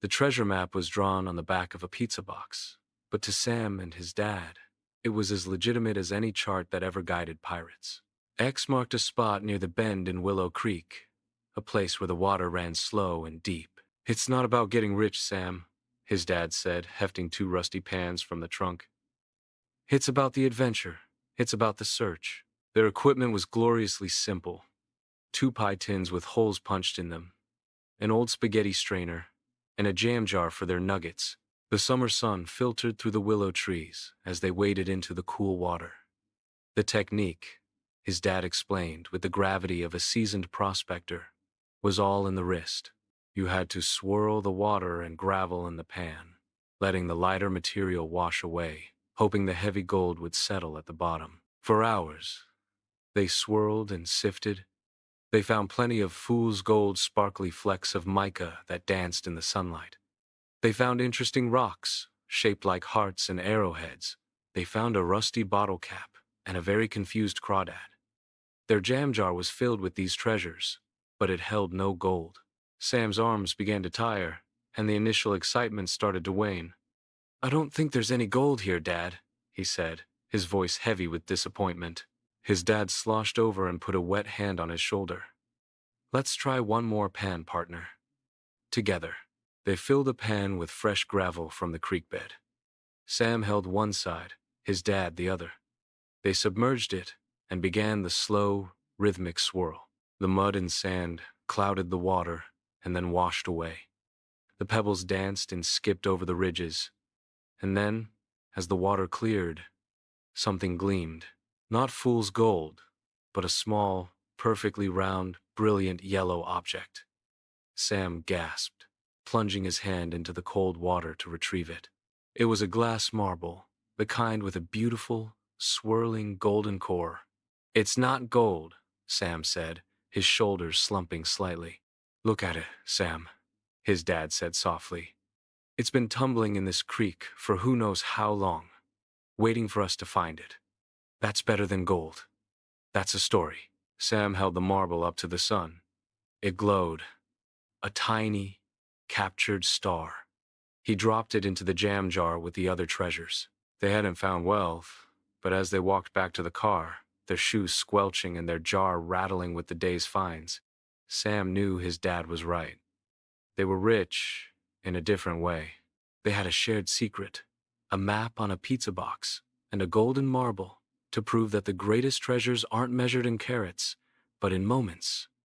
The treasure map was drawn on the back of a pizza box, but to Sam and his dad, it was as legitimate as any chart that ever guided pirates. X marked a spot near the bend in Willow Creek, a place where the water ran slow and deep. "It's not about getting rich, Sam," his dad said, hefting two rusty pans from the trunk. "It's about the adventure. It's about the search." Their equipment was gloriously simple. 2 pie tins with holes punched in them, an old spaghetti strainer, and a jam jar for their nuggets. The summer sun filtered through the willow trees as they waded into the cool water. The technique, his dad explained with the gravity of a seasoned prospector, was all in the wrist. You had to swirl the water and gravel in the pan, letting the lighter material wash away, hoping the heavy gold would settle at the bottom. For hours, they swirled and sifted. They found plenty of fool's gold sparkly flecks of mica that danced in the sunlight. They found interesting rocks, shaped like hearts and arrowheads. They found a rusty bottle cap and a very confused crawdad. Their jam jar was filled with these treasures, but it held no gold. Sam's arms began to tire, and the initial excitement started to wane. "I don't think there's any gold here, Dad," he said, his voice heavy with disappointment. His dad sloshed over and put a wet hand on his shoulder. "Let's try one more pan, partner." Together, they filled a pan with fresh gravel from the creek bed. Sam held one side, his dad the other. They submerged it and began the slow, rhythmic swirl. The mud and sand clouded the water and then washed away. The pebbles danced and skipped over the ridges. And then, as the water cleared, something gleamed. Not fool's gold, but a small, perfectly round, brilliant yellow object. Sam gasped, plunging his hand into the cold water to retrieve it. It was a glass marble, the kind with a beautiful, swirling golden core. "It's not gold," Sam said, his shoulders slumping slightly. "Look at it, Sam," his dad said softly. "It's been tumbling in this creek for who knows how long, waiting for us to find it. That's better than gold. That's a story." Sam held the marble up to the sun. It glowed. A tiny, captured star. He dropped it into the jam jar with the other treasures. They hadn't found wealth, but as they walked back to the car, their shoes squelching and their jar rattling with the day's finds, Sam knew his dad was right. They were rich in a different way. They had a shared secret, a map on a pizza box, and a golden marble to prove that the greatest treasures aren't measured in carats, but in moments.